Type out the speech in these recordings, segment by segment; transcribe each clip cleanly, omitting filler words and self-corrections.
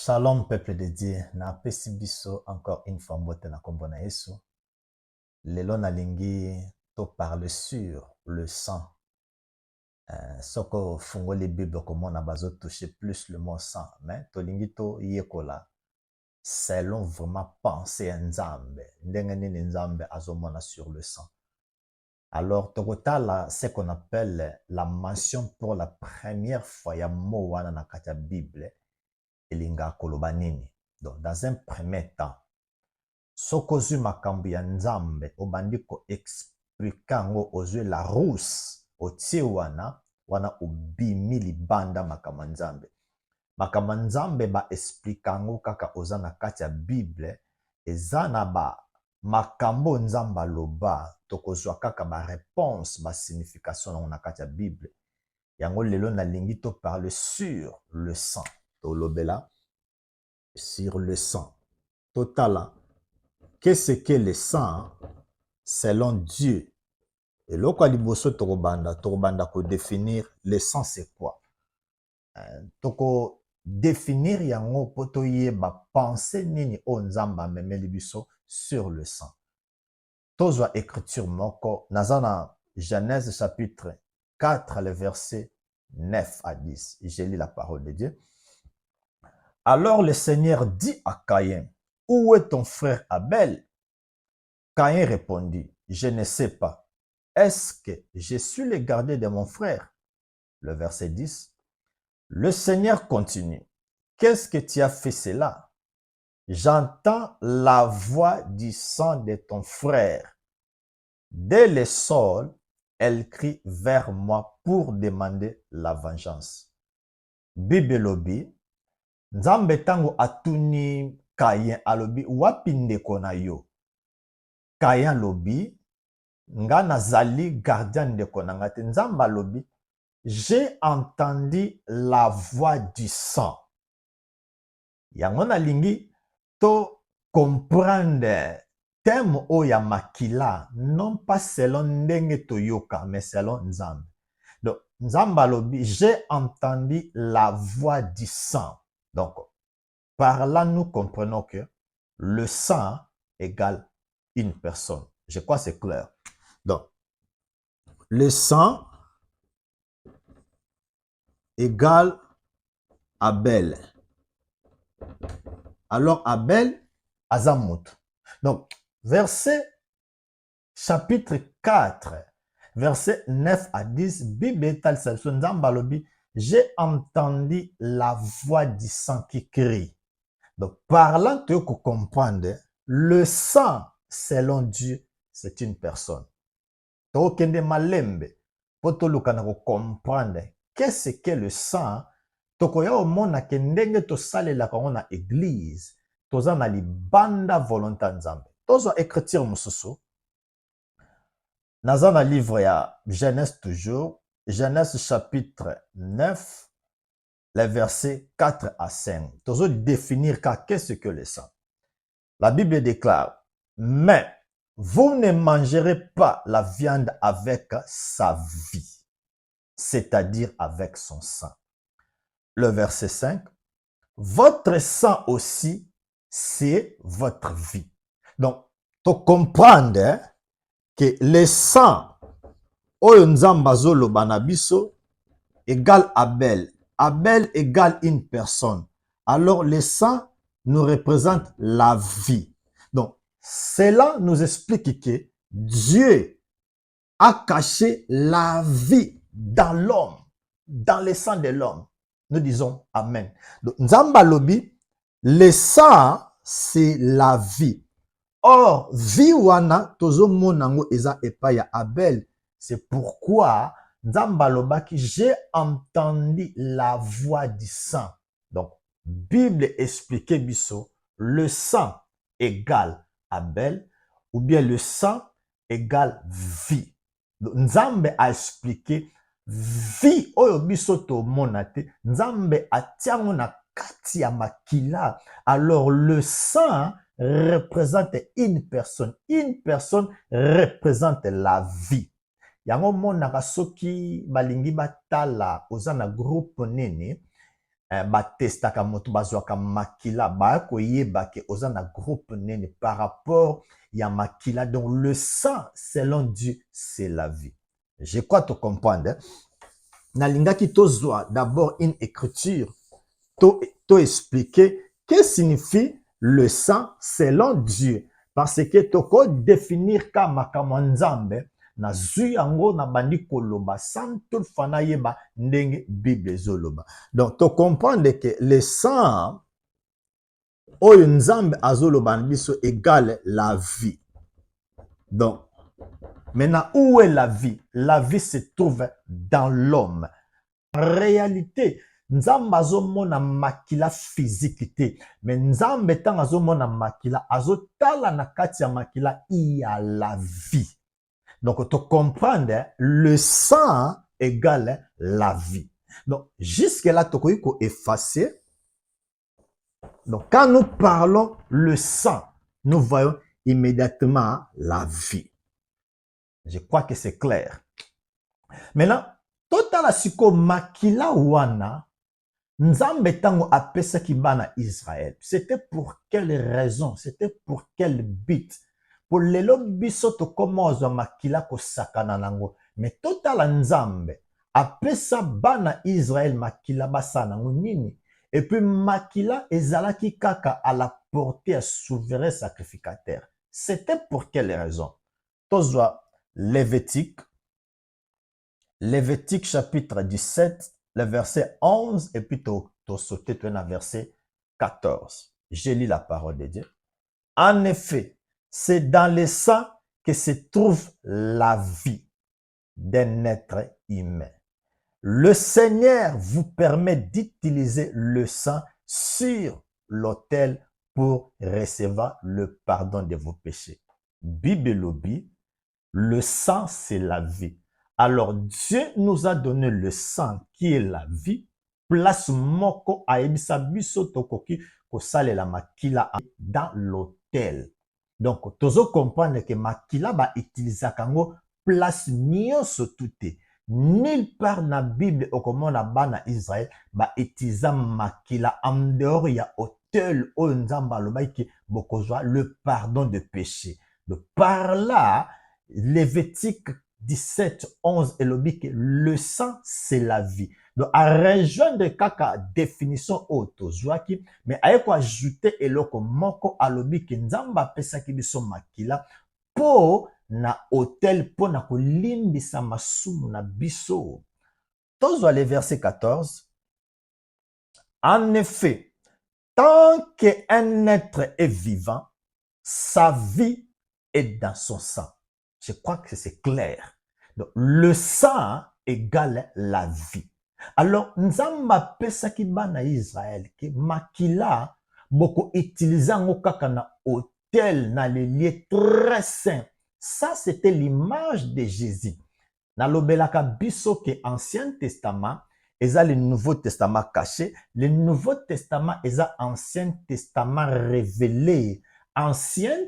Shalom peuple de Dieu, na pesi biso encore une fois mbote na kombo na Yesu. Lelo nalingi to parle sur le sang. Soko fungo les Bibles komona bazo toucher plus le mot sang, mais to lingi to yekola selon vraiment penser Nzambe. Ndenge nini Nzambe azomona sur le sang. Alors tokotala ce qu'on appelle la mention pour la première fois ya mot wana na kati ya Bible. Elinga koloba nini. Donc dans un premier temps, sokozu makambo ya Nzambe obandi ko expliquer ngo ozwe la rousse otie wana obimi libanda makambo Nzambe. Makambo Nzambe ba expliquer ngo kaka oza na kati ya Bible eza na ba makambo Nzamba loba tokozwa kaka ba réponse ba signification na kati ya Bible. Yango lelo na lingi to parle sur le sang. Tolobela sur le sang. Total. Qu'est-ce que le sang selon Dieu? Et là, quand liboso torobanda ko définir le sang c'est quoi? Toko définir yango poto yeba penser nini o Nzamba memeli biso sur le sang. Tozwa écriture moko nazana Genèse chapitre 4 le verset 9 à 10. Je lis la parole de Dieu. Alors le Seigneur dit à Caïn, où est ton frère Abel? Caïn répondit, je ne sais pas. Est-ce que je suis le gardien de mon frère? Le verset 10. Le Seigneur continue. Qu'est-ce que tu as fait cela? J'entends la voix du sang de ton frère. Dès le sol, elle crie vers moi pour demander la vengeance. Bibelobi. Nzambe tango atuni Caïn alobi wapi ndeko na yo. Caïn lobi nga nazali gardien ndeko na nga te. Nzambe alobi j'ai entendu la voix du sang. Yango na lingi to comprendre thème o ya makila non pas selon ndenge toyoka mais selon Nzambe. Donc Nzambe alobi j'ai entendu la voix du sang. Donc, par là, nous comprenons que le sang égale une personne. Je crois que c'est clair. Donc, le sang égale Abel. Alors, Abel, Azamut. Donc, verset chapitre 4, verset 9 à 10, Bible tal Nzambalobi, j'ai entendu la voix du sang qui crie. Donc, parlant de comprendre, le sang, selon Dieu, c'est une personne. Donc, kende malembe, poto lukana ko comprendre, qu'est-ce que le sang? Tokoya o mona kendenge to sale la kona église, toza na libanda volonté Nzambe. Tozo écriture mususu. Naza na livre ya Genèse toujours, Genèse chapitre 9, les versets 4 à 5. Tozo définir qu'est-ce que le sang. La Bible déclare, mais vous ne mangerez pas la viande avec sa vie, c'est-à-dire avec son sang. Le verset 5, votre sang aussi, c'est votre vie. Donc, tu comprends que le sang, oyo Nzamba zoloba na biso, égale Abel. Abel égale une personne. Alors, le sang nous représente la vie. Donc, cela nous explique que Dieu a caché la vie dans l'homme, dans le sang de l'homme. Nous disons Amen. Donc, Nzamba lobi, le sang, c'est la vie. Or, vie wana, tozo monango eza epa ya Abel. C'est pourquoi Nzamba lobaki, j'ai entendu la voix du sang. Donc, Bible explique biso, le sang égale Abel, ou bien le sang égale vie. Donc, Nzambe a expliqué vie oyo biso to monate, Nzambe atiango na kati ya makila. Alors, le sang représente une personne. Une personne représente la vie. Yango monaka soki balingi batala oza na groupe nene batestaka moto bazwaka makila bakoyeba ke oza na groupe nene par rapport ya makila. Donc le sang selon Dieu c'est la vie. Je crois te comprendre. Nalingaki tozwa d'abord une écriture to expliquer que signifie le sang selon Dieu, parce que toko définir ka makambo nzambe na zui yango na bandi koloba sans toutefois na yeba ndenge Bible ezoloba. Donc to comprendre que le sang oyo nzambe azoloba biso égale la vie. Donc maintenant, où est la vie? La vie se trouve dans l'homme. En réalité, nzambe azomona makila physique te, mais nzambe tang azomona makila azotala na kati ya makila il y a la vie. Donc tu comprends, le sang égale la vie. Donc jusque là tu peux effacer. Donc quand nous parlons le sang, nous voyons immédiatement la vie. Je crois que c'est clair. Maintenant, totala siko makila wana nzambe tango apesaki bana Israël. C'était pour quelle raison? C'était pour quel but? Pour lelo biso to komozo makila ko sakana nango. Mais totala nzambe apesa bana Israël makila basana nini? Et puis makila ezalaki kaka à la portée à souverain sacrificateur. C'était pour quelle raison? Tozwa Lévitique chapitre 17, le verset 11, et puis tu sauté à verset 14. Je lis la parole de Dieu. En effet, c'est dans le sang que se trouve la vie d'un être humain. Le Seigneur vous permet d'utiliser le sang sur l'autel pour recevoir le pardon de vos péchés. Bible lobi, le sang c'est la vie. Alors Dieu nous a donné le sang qui est la vie. Place moko aebisa biso tokoki kosale la makila dans l'autel. Donc tozo comprendre que makila ba utiliser kango place nyonso toute. Nulle part na Bible okomona bana Israël ba utiliser makila en dehors ya autel o nzamba lobaki bokozwa le pardon de péché. Donc par là Lévitique 17, 11 et le sang c'est la vie. Donc à rejoindre kaka définition auto zwaki, mais à quoi ajouter eloko moko alobi ki nzamba pesaki biso makila po na hotel po na kolimbisa masumu na biso. Tozwa le verset 14. En effet, tant qu'un être est vivant, sa vie est dans son sang. Je crois que c'est clair. Donc, le sang égale la vie. Alors, nzamba pesaki bana Israël que makila boko utilisant kaka na hôtel na les lieux très saints. Ça c'était l'image de Jésus. Na lobelaka biso que Ancien Testament eza le Nouveau Testament caché, le Nouveau Testament eza Ancien Testament révélé, ancienne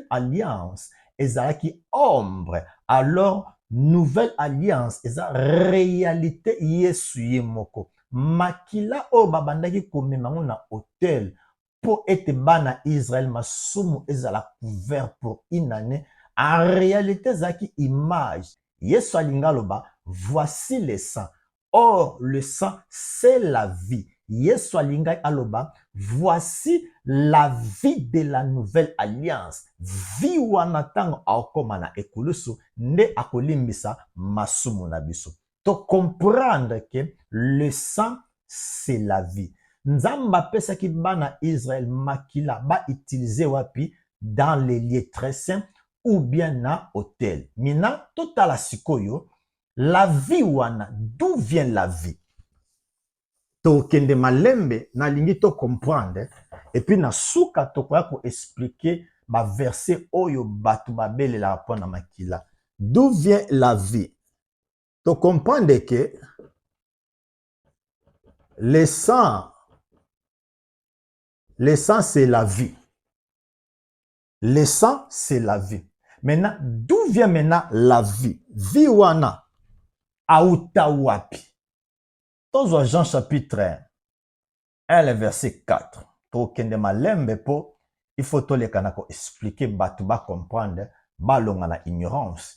alliance ezalaki ombre. Alors nouvelle alliance eza réalité Yesu ye moko. Makila o babandaki komemango na hôtel pour ete bana Israël masumu ezala couvert pour une année. En réalité ezalaki image. Yesu alinga loba, voici le sang. Or le sang c'est la vie. Yesu alinga aloba, voici la vie de la nouvelle alliance. Vie wana tango akoma na ekulusu nde akolimbisa masumu na biso. To comprendre que le sang c'est la vie. Nzamba pesaki bana Israël makila ba utiliser wapi dans les lieux très saints ou bien na hôtel. Mina totala sikoyo la vie wana, d'où vient la vie? To kende malembe na lingi to comprendre et puis na suka to kwa ko expliquer ba verset oyo batu babele la pona makila. D'où vient la vie? To comprendre que le sang c'est la vie. Le sang c'est la vie. Maintenant, d'où vient maintenant la vie? Vie wana aouta wapi? Dans Jean chapitre 1, le verset 4. Tokende malembe po, il faut tolekana ko expliquer batu ba comprendre, balonga na ignorance.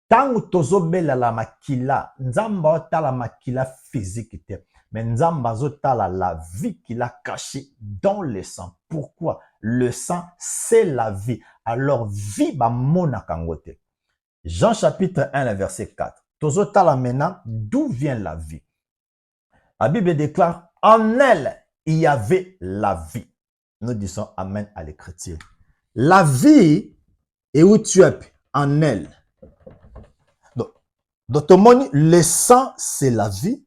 Tangu tozobela la makila, nzamba otala makila physique te, mais nzamba zotala la vie qu'il a cachée dans le sang. Pourquoi? Le sang, c'est la vie. Alors, vie ba mona kangote. Jean chapitre 1, le verset 4. Tozotala maintenant, d'où vient la vie? La Bible déclare, en elle, il y avait la vie. Nous disons Amen à l'écriture. La vie est où tu es, en elle. Donc, le sang, c'est la vie.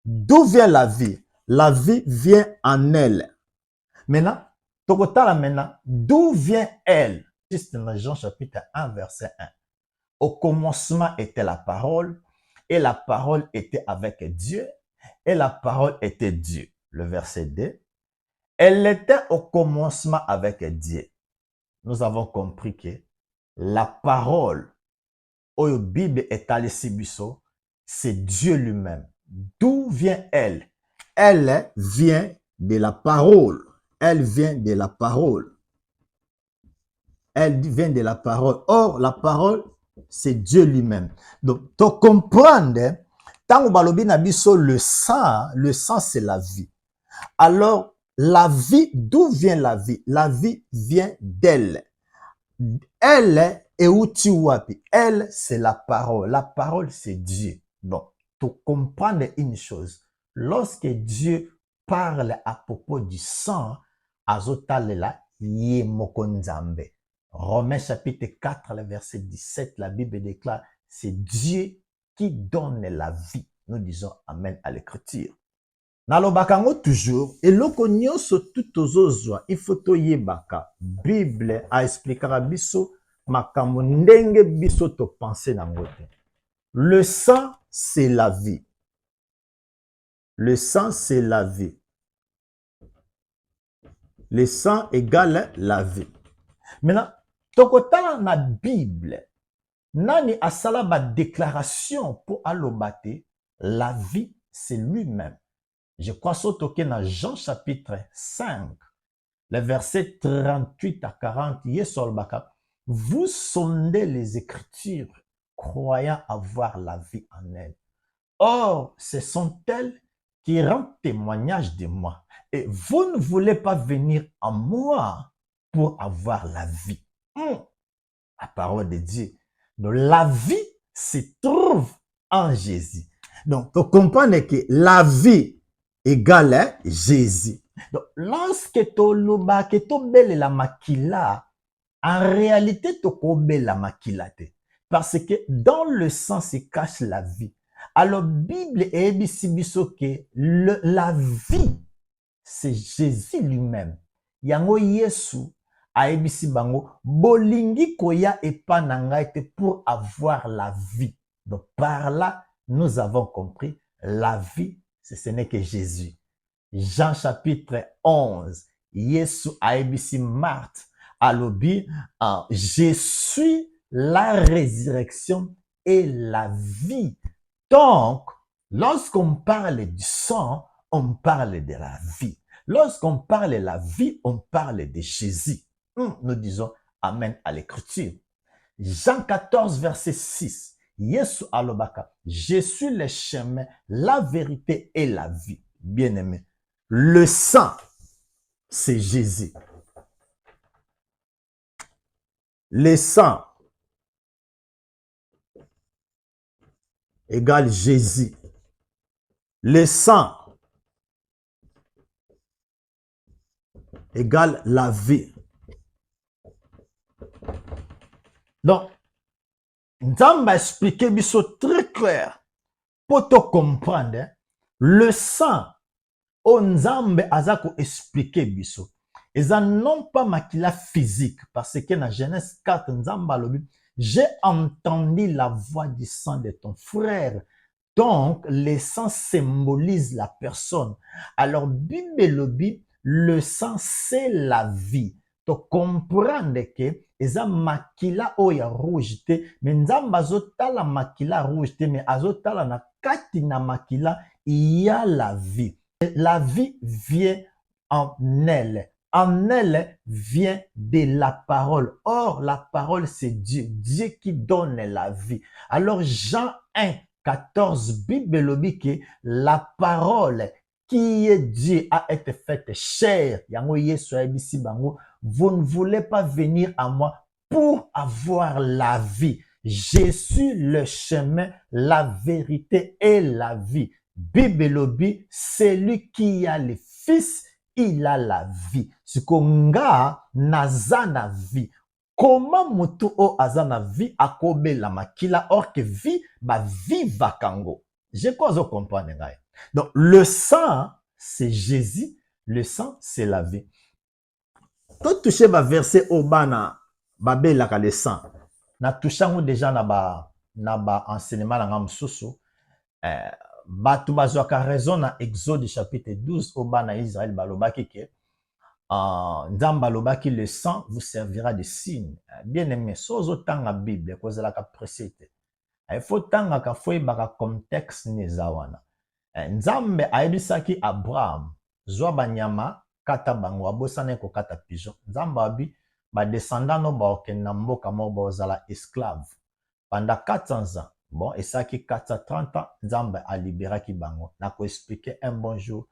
D'où vient la vie? La vie vient en elle. Maintenant, d'où vient elle? C'est dans Jean chapitre 1, verset 1. Au commencement était la parole, et la parole était avec Dieu, et la parole était Dieu. Le verset 2. Elle était au commencement avec Dieu. Nous avons compris que la parole, au Bible est allée sibiso, c'est Dieu lui-même. D'où vient elle? Elle vient de la parole. Elle vient de la parole. Elle vient de la parole. Or, la parole, c'est Dieu lui-même. Donc, tu comprends, tant que le sang, c'est la vie. Alors, la vie, d'où vient la vie? La vie vient d'elle. Elle est où tu vois? Elle, c'est la parole. La parole, c'est Dieu. Donc, tu comprends une chose. Lorsque Dieu parle à propos du sang, azotalela yemokonzambe. Romains chapitre 4, le verset 17, la Bible déclare, c'est Dieu qui donne la vie. Nous disons Amen à l'écriture. Nalobakango toujours, et loko nyonso tout ozozwa, il faut toyebaka. Bible a expliquera biso, makambo ndenge biso to penser nango te. Le sang, c'est la vie. Le sang, c'est la vie. Le sang égale la vie. Maintenant, tokotala na Bible, nani asala ba déclaration pour alobate, la vie, c'est lui-même. Je crois surtout que dans Jean chapitre 5, le verset 38 à 40, vous sondez les Écritures, croyant avoir la vie en elles. Or, ce sont elles qui rendent témoignage de moi. Et vous ne voulez pas venir à moi pour avoir la vie. La parole de Dieu. Donc, la vie se trouve en Jésus. Donc, vous comprenez que la vie égale Jésus. Donc, lorsque tu belle la makila, en réalité, tu belle la makila. Parce que dans le sang se cache la vie. Alors, Bible et que la vie, c'est Jésus lui-même. Yango Yesu a ebisi bango bolingi koya epa na ngai te pour avoir la vie. Donc, par là, nous avons compris la vie, ce n'est que Jésus. Jean chapitre 11, Yesu a ebisi Marthe alobi, je suis la résurrection et la vie. Donc, lorsqu'on parle du sang, on parle de la vie. Lorsqu'on parle de la vie, on parle de Jésus. Nous disons Amen à l'écriture. Jean 14, verset 6. Yesu alobaka, je suis le chemin, la vérité et la vie. Bien-aimé, le sang, c'est Jésus. Le sang égale Jésus. Le sang égale la vie. Donc, Nzamba a expliqué biso très clair pour te comprendre. Le sang, o Nzambe azako expliqué biso. Et ça non pas makila physique, parce que dans Genèse 4, Nzamba lobi, j'ai entendu la voix du sang de ton frère. Donc, le sang symbolise la personne. Alors, Bible lobi, le sang, c'est la vie. Tu comprends que eza makila oya rouge te, mais nzamba azotala makila rouge te, mais azotala na kati na makila, il y a la vie. La vie vient en elle. En elle vient de la parole. Or, la parole, c'est Dieu. Dieu qui donne la vie. Alors, Jean 1, 14, Bible dit que la parole qui est Dieu a été faite chair. Vous ne voulez pas venir à moi pour avoir la vie. Je suis le chemin, la vérité et la vie. Bible dit, celui qui a le Fils, il a la vie. Sikonga naza na vie. Comment mutu o aza na vie akobe la makila or que vie ba vie vakango. Je crois que comprendre. Donc le sang c'est Jésus, le sang c'est la vie. Tout toucher ba verset au bana ba belaka le sang. Na touchango déjà na ba enseignement na ngamsusu. Batu bazwaka raison na Exode chapitre 12 au bana Israël balobaki ke Nzamba lobaki le sang vous servira de signe. Bien aimé, sozo tanga Bible kozala ka précité. Il faut tanga ka foi baka contexte nezawana. Nzambe ayebisaki Abraham zwa banyama kata bango abosana ko kata pigeon. Nzamba abi ba descendant no ba okenda mboka mo bozala esclave pendant 400 ans. Bon, et ça qui 430 ans, Nzambe a libéré ki bango. Na ko expliquer un bon jour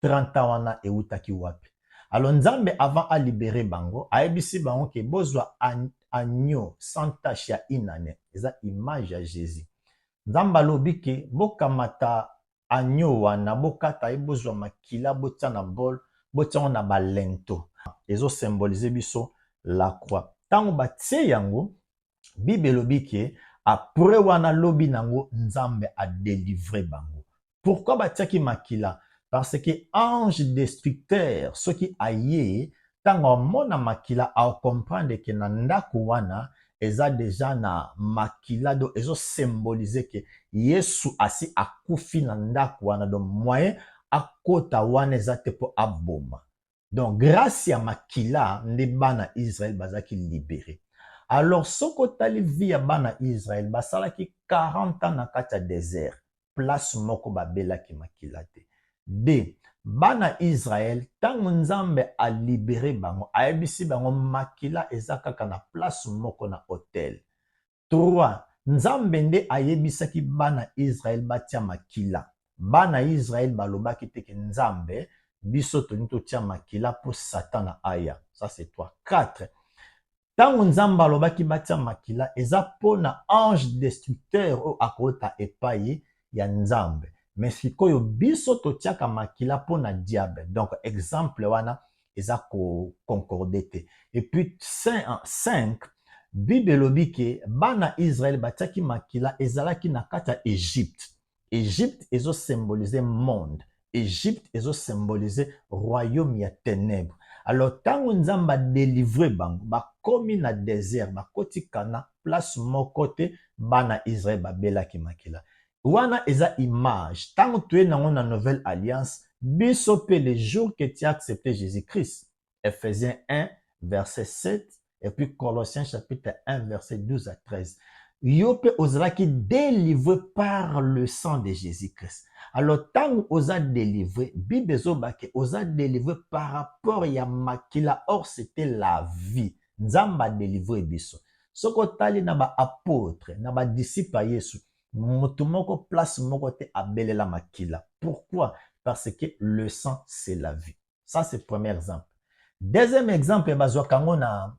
30 ans wana e utaki wapi. Alors Nzambe avant à libérer bango, a ebisi bango ke bozwa agneau sans tache ya inane. Eza image ya Jésus. Nzambe lobi ke bokamata agneau wana bokata ebozwa makila botia na bol, botia na balento. Ezo symboliser biso la croix. Tango batie yango, Bible lobi ke après wana lobi nango Nzambe a délivré bango. Pourquoi batiaki makila? Parce que ange destructeur, ce qui aye, tango mona makila a comprendre que na ndako wana eza déjà na makila do ezo symboliser que Yesu asi akufi na ndako wana donc moyen akota wana eza te po aboma. Donc grâce ya makila nde bana Israël bazaki libéré. Alors soko tali vi ya bana Israël basalaki 40 ans na kati ya désert, place moko babelaki makila te. D. Bana Israël, tango Nzambe a libéré bango, a ebisi bango makila eza kaka na place moko na hôtel. 3. Nzambe nde ayebisaki bana Israël batia makila. Bana Israël balobaki teke Nzambe biso toni totia makila pour Satan na aya. Ça c'est 3. 4. Tango Nzambe alobaki batia makila eza pona ange destructeur o akota epaye ya Nzambe. Mais sikoyo biso totiaka makila pona diable. Donc exemple wana eza ko concordete. Et puis 5 Bible lobi ke bana Israël batiaki makila ezalaki na kati ya Égypte. Égypte ezo symboliser monde. Égypte ezo symboliser royaume ya ténèbres. Alors tango Nzamba délivrer bango bakomi na désert bakoti kana place moko te bana Israël babelaki makila. Wana eza image. Tango tu es dans la nouvelle alliance, biso pe le jour que tu as accepté Jésus-Christ. Ephésiens 1, verset 7, et puis Colossiens chapitre 1, verset 12 à 13. Yo pe ozalaki délivré par le sang de Jésus-Christ. Alors, tango oza délivré, Bible zobake oza délivré par rapport ya makila. Or, c'était la vie. Nzamba délivré biso. Soko tali na ba apôtre, na ba disciple Yesu. Moto moko place moko te abelela makila. Pourquoi? Parce que le sang c'est la vie. Ça c'est le premier exemple. Deuxième exemple, bazwa kango na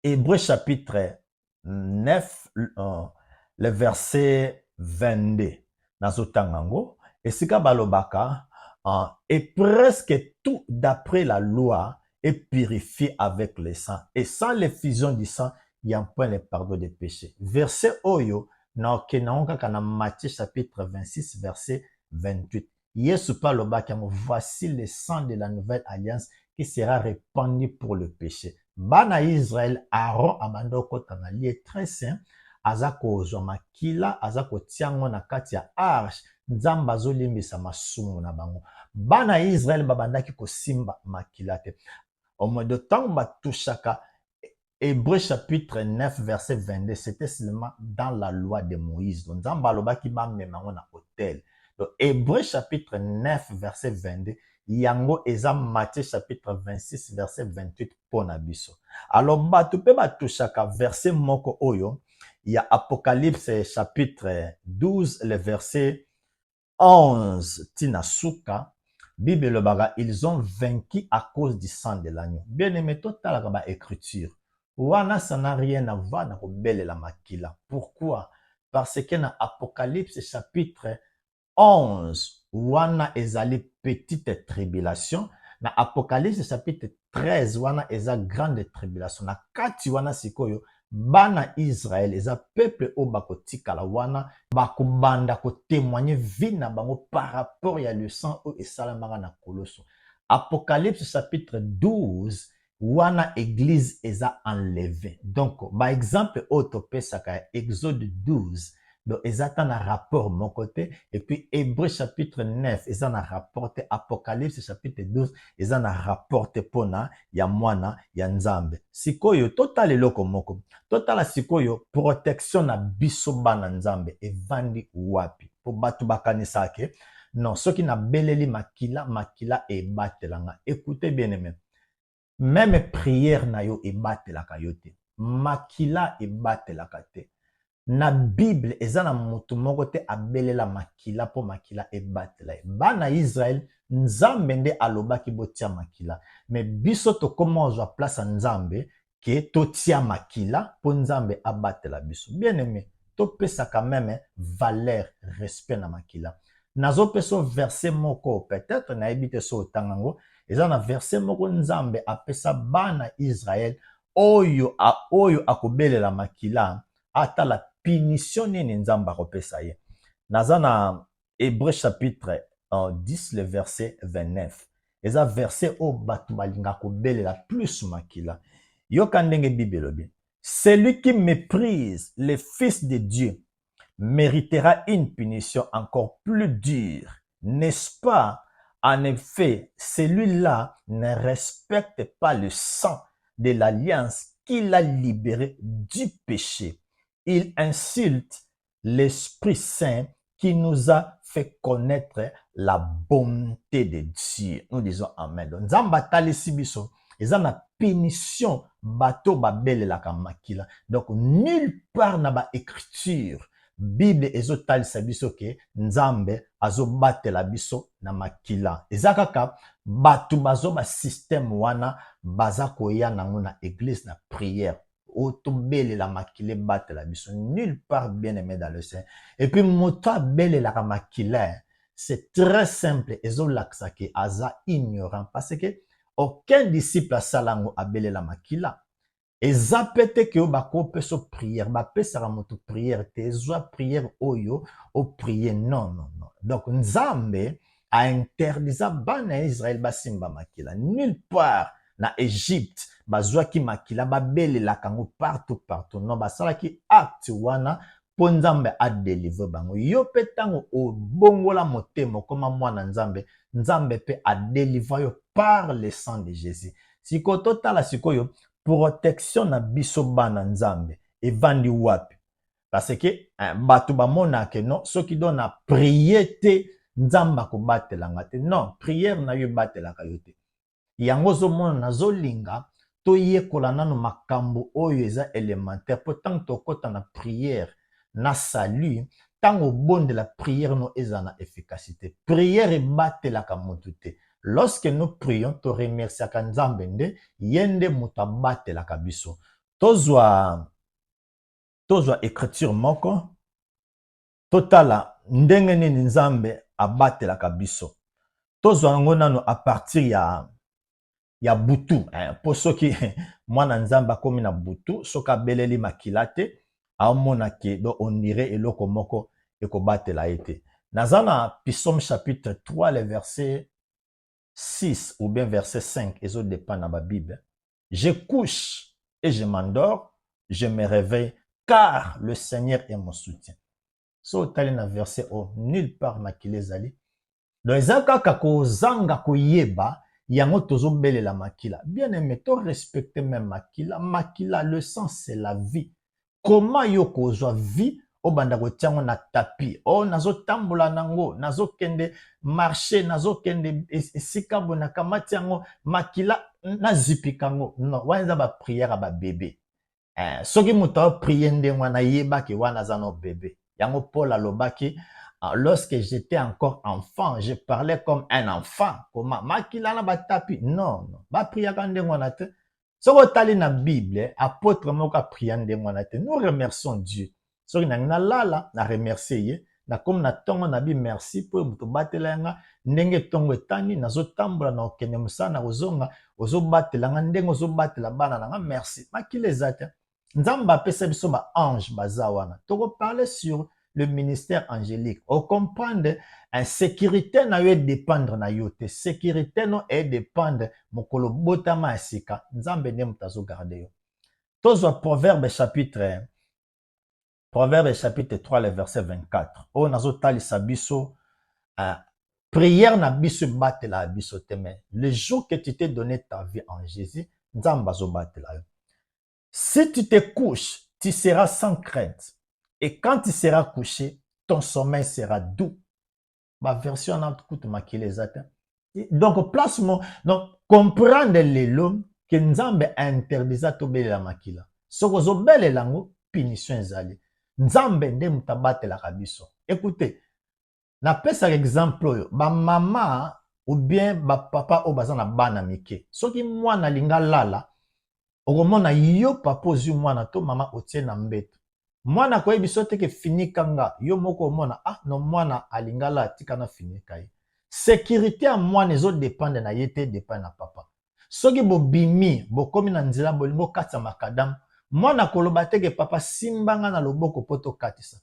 Hébreux chapitre 9, le verset 22. Nazotangango, et sika balobaka, et presque tout d'après la loi est purifié avec le sang. Et sans l'effusion du sang, il y a un point de pardon des péchés. Verset Oyo, na Matthieu chapitre 26, verset 28. Yesu palobaka, voici le sang de la nouvelle alliance qui sera répandu pour le péché. Bana Israël, Aaron amandoko tanali très saint, azako zomakila, azako tiango na kati ya arche, Nzamba zolimbisa masumu na bango. Bana Israël babandaki ko simba makila te. Au moins de temps batouchaka Hébreux chapitre 9 verset 22, c'était seulement dans la loi de Moïse. Donc Nzamba lobaki ba memango na hôtel. Hébreu chapitre 9, verset 22. Yango eza Matthieu chapitre 26, verset 28 pour Nabiso. Alors, tu peux toucher verset moko oyo. Il y a Apocalypse chapitre 12, le verset 11. Tinasuka. Bible le baga, ils ont vaincu à cause du sang de l'agneau. Bien aimé, total la écriture. Wana, ça n'a rien à voir avec la makila. Pourquoi? Parce que dans Apocalypse chapitre 11, wana ezali petite tribulation. Na Apocalypse chapitre 13, wana eza grande tribulation. Na kati wana sikoyo, bana Israël, eza peuple o bakotikala wana, bakobanda ko témoigner vie na bango par rapport ya le sang o esalamaka na koloso. Apocalypse chapitre 12, wana église eza enlevée. Donc, par exemple, autopesaka Exode 12, donc, ils attendent un rapport mon côté. Et puis, Hébreu chapitre 9, ils en ont rapporté. Apocalypse chapitre 12, ils en ont rapporté pona, ya mwana, ya nzambe. Sikoyo, total eloko moko. Total sikoyo, protection na biso bana nzambe. E vandi wapi. Po batu bakanisa ke. Non, ceux qui na beleli makila, makila e batelanga. Écoutez bien aimé. Même prière na yo e batelaka yote. Makila e batelaka te. Na Bible eza na mutu moko te abelela makila po makila ebatela. Bana Israël nzambe nde alobaki botia makila. Mais biso to koma ozwa place nzambe ke totia makila po nzambe abatela biso. Bien aimé, to pesa quand même valeur, respect na makila. Nazo peso verset moko peut-être na ebite so tangango. Eza na verset moko nzambe apesa bana Israël oyo akobelela makila ata la punition nini nzamba akopesa ye. Naza na Hébreu chapitre 10 le verset 29. Eza verset o batu balinga kobelela plus makila. Yoka ndenge Bible lobi. Celui qui méprise le Fils de Dieu méritera une punition encore plus dure. N'est-ce pas? En effet, celui-là ne respecte pas le sang de l'alliance qu'il a libéré du péché. Il insulte l'Esprit Saint qui nous a fait connaître la bonté de Dieu. Nous disons Amen. Donc, Nzamba talisi biso, eza na punition bato babele la kamakila. Donc, nulle part na ba écriture, Bible ezo talisa biso ke Nzambe azo batela biso na makila. Eza kaka bato bazo ba système wana baza koya nango na église na prière. Otobele la makile batte la biso nulle part bien aimé dans le sein. Et puis mota bele la makile, c'est très simple. Ezo laksake aza ignorant parce que aucun disciple a salango abele la makila. Eza pete ke bako peso prière, ba pesa moto prière te ezwa prière oyo o prier non. Donc Nzambe a interdit bana Israël basimba makila nulle part. Na Égypte, bazwaki makila babelela kango partout. Non, basalaki acte wana po Nzambe a délivrer bango. Yo pe tango o bongola motema koma mwana Nzambe, Nzambe pe a délivrer yo par le sang de Jésus. Siko totala sikoyo protection na biso bana Nzambe evandi wapi? Parce que bato bamona ke non, soki do na prier te Nzamba ko batelanga te. Non, prière na yo batelaka yo te. Yango zomona nazolinga toyekola nano makambo oyo eza élémentaire po tango tokota na prière na salut tango bonde la prière no eza na efficacité. Prière ebatelaka motu te. Lorsque nous prions to remerciaka Nzambe nde yende moto abatelaka biso. Tozwa écriture moko totala ndenge nini Nzambe abatelaka biso. Tozwa ngo nano a partir ya butu, po soki mwana Nzamba komi na butu, soka beleli makila te, aomona ke do ondire eloko moko ekobatela ete. Nazana Psaume chapitre 3, le verset 6 ou bien verset 5, ezo dépend na ba Bible. Je couche et je m'endors, je me réveille, car le Seigneur est mon soutien. So tali na verset o, nulle part makile zali. Donc ezaka kako zanga koyeba yango tozobelela makila. Bien aimé, to respecter même makila. Makila, le sang c'est la vie. Comment yo kozwa vie obanda kotiango na tapi o nazotambola nango nazokende marché nazokende esika boye nakamati yango makila nazipika yango non wana eza bapriere ya babebe soki moto aoprie ndenge wana yebaki wana aza no bebe yango Paul alobaki lorsque j'étais encore enfant je parlais comme un enfant koma makila na batapi non bapriaka ndenge wana te soki otali na Bible apôtre moko apria ndenge wana te nous remercions Dieu soki nangi nalala na remercie ye nakomi na ntongo na bi merci mpo moto batela yanga ndenge ntongo etani nazotambola na okende mosala na kozonga ozobatelanga ndenge ozobatela bana nanga merci makila eza te nzambe apesa biso baange baza wana tokoparle sur le ministère angélique ocomprendre sécurité na yo edépendre na yo te sécurité no edépendre mokolo botama ya sika nzambe nde moto azogarde yo tozwa Proverbe chapitre 3 le verset 24 oyo nazotalisa biso prière na biso ebatela ya biso te mais le jour que tu t'es donné ta vie en Jésus nzambe azobatela yo. Si tu te couches tu seras sans crainte et quand tu seras couché ton sommeil sera doux. Ma version en tout makile ezate donc place mon donc comprendre lelo que nzambe interdisa tobelela makila soko zobelela ngo punition ezali nzambe nde mutabatela biso. Écoutez na pesa exemple oyo ba mama ou bien ba papa o baza na bana mike soki mwana linga lala okomona yo papa ozwi mwana to mama otie na mbeto mwana koyebi so te ke finika nga yo moko omona no mwana alingala atika na finika ye sécurité ya mwana ezodépendre na ye te dépend na papa soki bobimi bokomi na nzela bolingo katisa makadamu mwana koloba te ke papa simbanga na loboko po tokatisa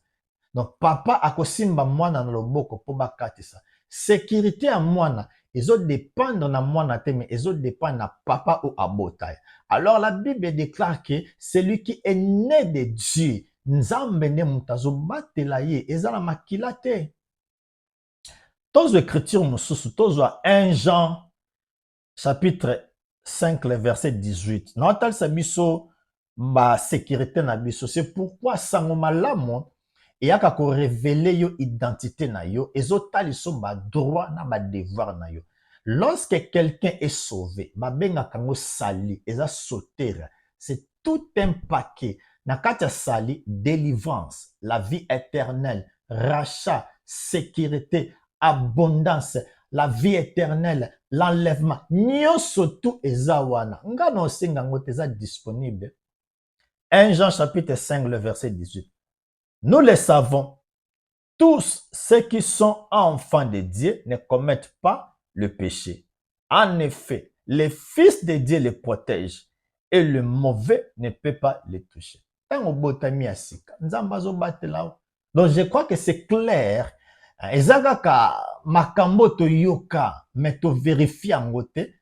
donc papa akosimba mwana na loboko po bakatisa sécurité ya mwana ezodépendre na mwana te mais ezodépendre na papa ou abota ye. Alors la Bible déclare que celui qui est né de Dieu nzambe ne mutazo batela ye ezala makila te. Tozo écriture mosusu tozwa 1 Jean chapitre 5 le verset 18 natalisa biso ba sécurité na biso c'est pourquoi sango malamu eyaka ko révéler yo identité na yo ezotaliso ba droit na ba devoir na yo. Lorsque quelqu'un est sauvé babenga kango sali eza sauter c'est tout un paquet. Nakati sali, délivrance, la vie éternelle, rachat, sécurité, abondance, la vie éternelle, l'enlèvement. Nyonso tout eza wana. Ngano senga ngote eza disponible. 1 Jean chapitre 5 le verset 18. Nous le savons, tous ceux qui sont enfants de Dieu ne commettent pas le péché. En effet, le Fils de Dieu les protège et le mauvais ne peut pas les toucher. Donc je crois que c'est clair. Ezagaka makambo to yoka mais to vérifier ngote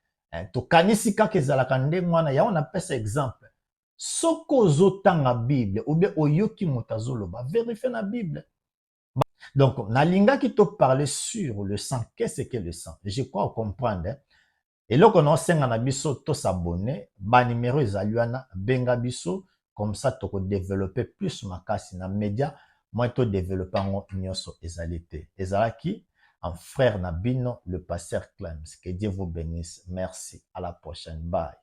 to kanisi kaka ezalaka ndenge wana ya on appelle ça exemple. Soko zotanga Bible ou bien oyoki moto azoloba vérifier na Bible. Donc nalinga ki to parler sur le sang. Qu'est-ce que le sang? Je crois comprendre. Et là qu'on a senga na biso to s'abonner, ba numéro ezali wana benga biso. Comme ça, tu peux développer plus makasi na média, moi tu développer en nyonso ezalité. Ezalaki en frère Nabino, le pasteur Clems. Que Dieu vous bénisse. Merci. À la prochaine. Bye.